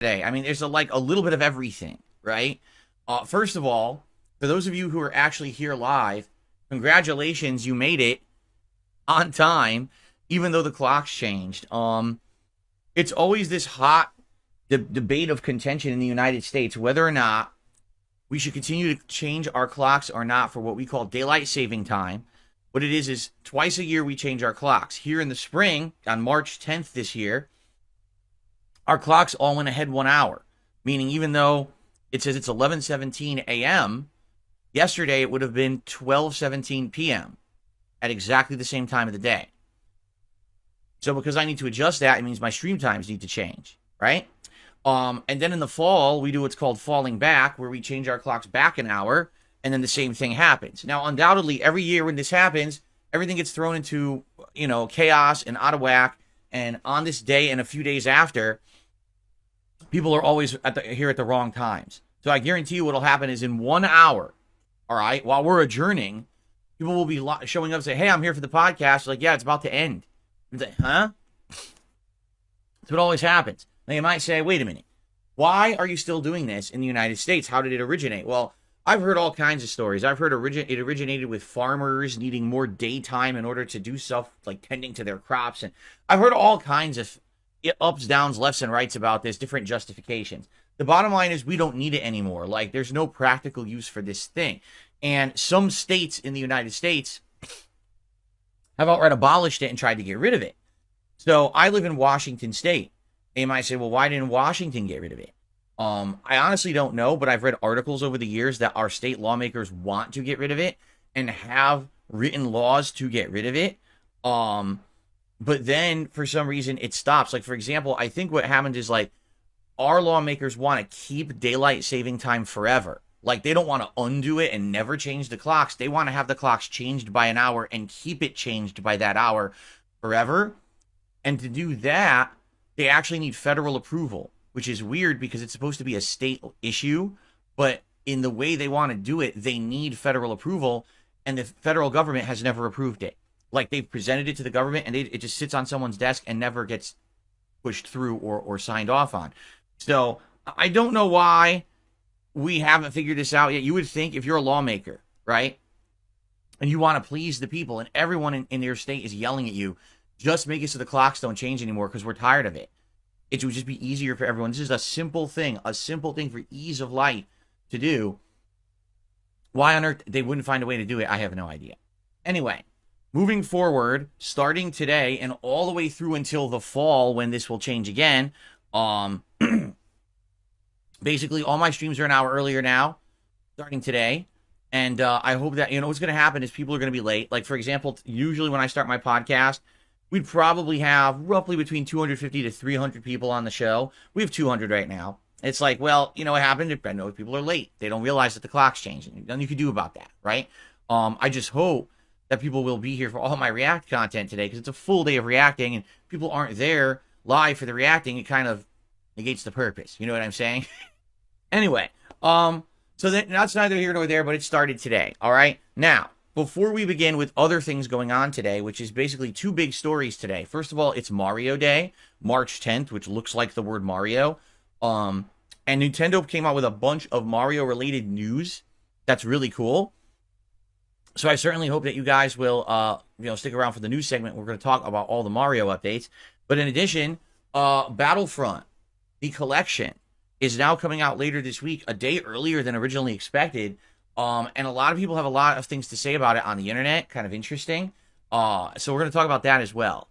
today? I mean, there's like a little bit of everything, right? First of all, for those of you who are actually here live, congratulations, you made it on time, even though the clocks changed. It's always this hot debate of contention in the United States whether or not we should continue to change our clocks or not for what we call daylight saving time. What it is twice a year we change our clocks. Here in the spring, on March 10th this year, our clocks all went ahead 1 hour, meaning even though it says it's 11:17 a.m., yesterday it would have been 12:17 p.m. at exactly the same time of the day. So because I need to adjust that, it means my stream times need to change, right? And then in the fall, we do what's called falling back, where we change our clocks back an hour, and then the same thing happens. Now, undoubtedly, every year when this happens, everything gets thrown into, chaos and out of whack. And on this day and a few days after, people are always here at the wrong times. So I guarantee you what'll happen is in 1 hour, all right, while we're adjourning, people will be showing up and say, hey, I'm here for the podcast. Like, yeah, it's about to end. Like, huh? That's what always happens. Now you might say, wait a minute, why are you still doing this in the United States? How did it originate? Well, I've heard all kinds of stories. I've heard it originated with farmers needing more daytime in order to do stuff like tending to their crops. And I've heard all kinds of ups, downs, lefts, and rights about this, different justifications. The bottom line is we don't need it anymore. Like, there's no practical use for this thing. And some states in the United States have outright abolished it and tried to get rid of it. So I live in Washington State. And you might say, well, why didn't Washington get rid of it? I honestly don't know, but I've read articles over the years that our state lawmakers want to get rid of it and have written laws to get rid of it. But then for some reason it stops. Like, for example, I think what happened is like our lawmakers want to keep daylight saving time forever. Like, they don't want to undo it and never change the clocks. They want to have the clocks changed by an hour and keep it changed by that hour forever. And to do that, they actually need federal approval, which is weird because it's supposed to be a state issue. But in the way they want to do it, they need federal approval. And the federal government has never approved it. Like, they've presented it to the government and it just sits on someone's desk and never gets pushed through or signed off on. So I don't know why we haven't figured this out yet. You would think if you're a lawmaker, right, and you want to please the people and everyone in your state is yelling at you, just make it so the clocks don't change anymore because we're tired of it. It would just be easier for everyone. This is a simple thing for ease of life to do. Why on earth they wouldn't find a way to do it, I have no idea. Anyway, moving forward, starting today and all the way through until the fall when this will change again, basically all my streams are an hour earlier now, starting today. And I hope that, what's going to happen is people are going to be late. Like, for example, usually when I start my podcast, we'd probably have roughly between 250 to 300 people on the show. We have 200 right now. It's like, well, you know what happened? I know people are late. They don't realize that the clock's changing. Nothing you can do about that, right? I just hope that people will be here for all my React content today because it's a full day of reacting and people aren't there live for the reacting. It kind of negates the purpose. You know what I'm saying? Anyway, so that's neither here nor there, but it started today, all right? Now, before we begin with other things going on today, which is basically two big stories today. First of all, it's Mario Day, March 10th, which looks like the word Mario. And Nintendo came out with a bunch of Mario-related news. That's really cool. So I certainly hope that you guys will, stick around for the news segment. We're going to talk about all the Mario updates. But in addition, Battlefront, the collection, is now coming out later this week, a day earlier than originally expected. And a lot of people have a lot of things to say about it on the internet. Kind of interesting. So we're going to talk about that as well.